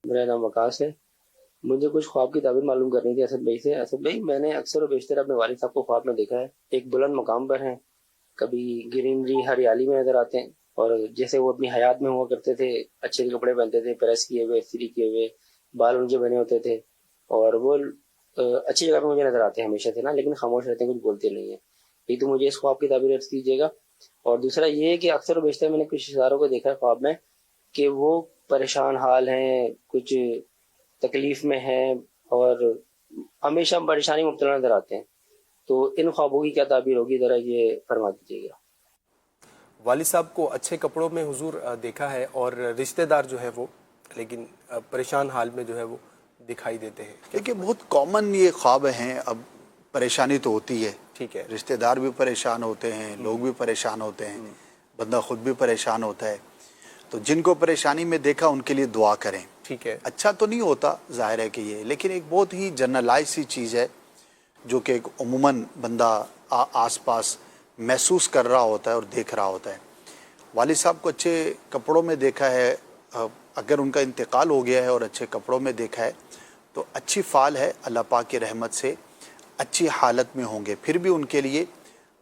میرا نام وقاص ہے. مجھے کچھ خواب کی تعبیر معلوم کرنی تھی اسد بھائی سے. اسد بھائی، میں نے اکثر و بیشتر اپنے والد صاحب کو خواب میں دیکھا ہے. ایک بلند مقام پر ہیں، کبھی گرینری ہریالی میں نظر آتے ہیں، اور جیسے وہ اپنی حیات میں ہوا کرتے تھے، اچھے کپڑے پہنتے تھے، پریس کیے ہوئے، استری کیے ہوئے، بال ان کے بنے ہوتے تھے، اور وہ اچھی جگہ پہ مجھے نظر آتے ہیں ہمیشہ سے نا، لیکن خاموش رہتے ہیں، کچھ بولتے نہیں ہیں. یہ تو مجھے اس خواب کی تعبیر عرض کیجیے گا. اور دوسرا یہ ہے کہ اکثر و بیشتر میں نے کچھ اشاروں کو دیکھا ہے خواب میں کہ وہ پریشان حال ہیں، کچھ تکلیف میں ہیں، اور ہمیشہ پریشانی میں مبتلا نظر آتے ہیں. تو ان خوابوں کی کیا تعبیر ہوگی، ذرا یہ فرما دیجیے گا. والد صاحب کو اچھے کپڑوں میں حضور دیکھا ہے، اور رشتہ دار جو ہے وہ لیکن پریشان حال میں جو ہے وہ دکھائی دیتے ہیں. دیکھیے بہت کامن یہ خواب ہیں. اب پریشانی تو ہوتی ہے، ٹھیک ہے، رشتہ دار بھی پریشان ہوتے ہیں، لوگ بھی پریشان ہوتے ہیں، بندہ خود بھی پریشان ہوتا ہے. تو جن کو پریشانی میں دیکھا ان کے لیے دعا کریں. ٹھیک ہے. اچھا تو نہیں ہوتا ظاہر ہے کہ یہ، لیکن ایک بہت ہی جنرلائز سی چیز ہے جو کہ ایک عموماً بندہ آس پاس محسوس کر رہا ہوتا ہے اور دیکھ رہا ہوتا ہے. والد صاحب کو اچھے کپڑوں میں دیکھا ہے، اگر ان کا انتقال ہو گیا ہے اور اچھے کپڑوں میں دیکھا ہے تو اچھی فال ہے، اللہ پاک کی رحمت سے اچھی حالت میں ہوں گے. پھر بھی ان کے لیے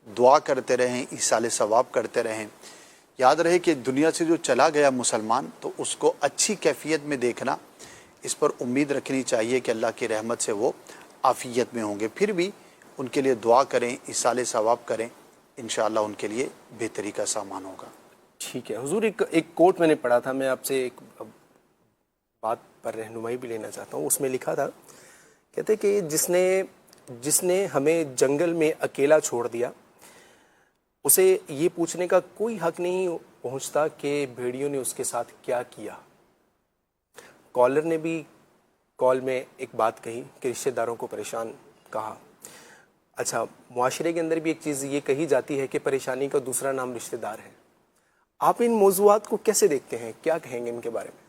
دعا کرتے رہیں، ایصال ثواب کرتے رہیں. یاد رہے کہ دنیا سے جو چلا گیا مسلمان، تو اس کو اچھی کیفیت میں دیکھنا، اس پر امید رکھنی چاہیے کہ اللہ کی رحمت سے وہ عافیت میں ہوں گے. پھر بھی ان کے لیے دعا کریں، ایصال ثواب کریں، انشاءاللہ ان کے لیے بہتری کا سامان ہوگا. ٹھیک ہے حضور، ایک کوٹ میں نے پڑھا تھا، میں آپ سے ایک بات پر رہنمائی بھی لینا چاہتا ہوں. اس میں لکھا تھا، کہتے کہ جس نے ہمیں جنگل میں اکیلا چھوڑ دیا، اسے یہ پوچھنے کا کوئی حق نہیں پہنچتا کہ بھیڑیوں نے اس کے ساتھ کیا کیا. کالر نے بھی کال میں ایک بات کہی کہ رشتہ داروں کو پریشان کہا. اچھا، معاشرے کے اندر بھی ایک چیز یہ کہی جاتی ہے کہ پریشانی کا دوسرا نام رشتہ دار ہے. آپ ان موضوعات کو کیسے دیکھتے ہیں، کیا کہیں گے ان کے بارے میں؟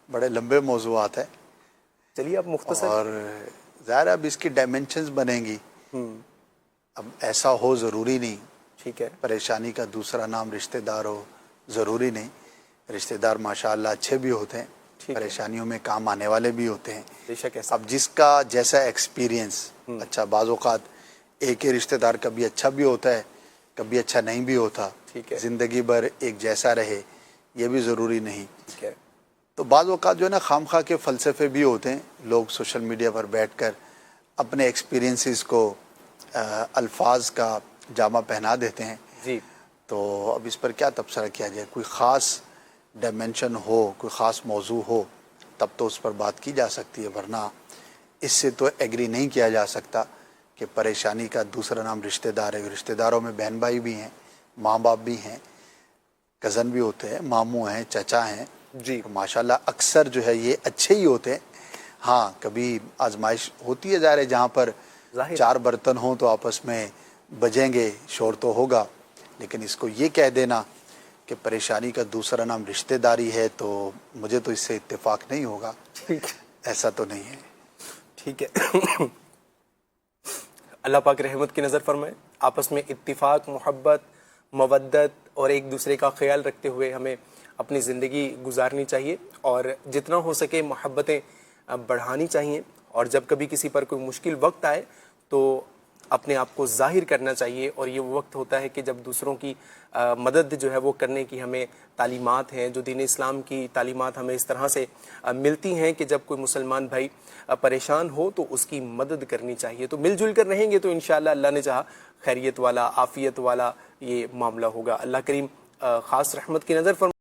بڑے لمبے موضوعات ہیں، چلیے آپ مختصر. اور ظاہر اب اس کی ڈائمینشنز بنیں گی. اب ایسا ہو ضروری نہیں، ٹھیک ہے، پریشانی کا دوسرا نام رشتہ دار ہو ضروری نہیں. رشتہ دار ماشاءاللہ اچھے بھی ہوتے ہیں، پریشانیوں میں کام آنے والے بھی ہوتے ہیں. بے شک ایسا. اب جس کا جیسا ایکسپیرینس، اچھا بعض اوقات ایک ہی رشتہ دار کبھی اچھا بھی ہوتا ہے، کبھی اچھا نہیں بھی ہوتا. ٹھیک ہے، زندگی بھر ایک جیسا رہے یہ بھی ضروری نہیں. ٹھیک ہے. تو بعض اوقات جو ہے نا خام خواہ کے فلسفے بھی ہوتے ہیں. لوگ سوشل میڈیا پر بیٹھ کر اپنے ایکسپیرینسز کو الفاظ کا جامہ پہنا دیتے ہیں. جی. تو اب اس پر کیا تبصرہ کیا جائے؟ کوئی خاص ڈائمینشن ہو، کوئی خاص موضوع ہو تب تو اس پر بات کی جا سکتی ہے، ورنہ اس سے تو ایگری نہیں کیا جا سکتا کہ پریشانی کا دوسرا نام رشتہ دار ہے. رشتہ داروں میں بہن بھائی بھی ہیں، ماں باپ بھی ہیں، کزن بھی ہوتے ہیں، ماموں ہیں، چچا ہیں. جی. ماشاءاللہ اکثر جو ہے یہ اچھے ہی ہوتے ہیں. ہاں کبھی آزمائش ہوتی ہے ظاہر ہے، جہاں پر چار برتن ہوں تو آپس میں بجیں گے، شور تو ہوگا. لیکن اس کو یہ کہہ دینا کہ پریشانی کا دوسرا نام رشتہ داری ہے تو مجھے تو اس سے اتفاق نہیں ہوگا. ایسا تو نہیں ہے. ٹھیک ہے. اللہ پاک رحمت کی نظر فرمائے. آپس میں اتفاق، محبت، مودت اور ایک دوسرے کا خیال رکھتے ہوئے ہمیں اپنی زندگی گزارنی چاہیے، اور جتنا ہو سکے محبتیں بڑھانی چاہیے. اور جب کبھی کسی پر کوئی مشکل وقت آئے تو اپنے آپ کو ظاہر کرنا چاہیے. اور یہ وقت ہوتا ہے کہ جب دوسروں کی مدد جو ہے وہ کرنے کی ہمیں تعلیمات ہیں، جو دین اسلام کی تعلیمات ہمیں اس طرح سے ملتی ہیں کہ جب کوئی مسلمان بھائی پریشان ہو تو اس کی مدد کرنی چاہیے. تو مل جل کر رہیں گے تو انشاءاللہ اللہ نے چاہا خیریت والا، عافیت والا یہ معاملہ ہوگا. اللہ کریم خاص رحمت کی نظر فرمائے.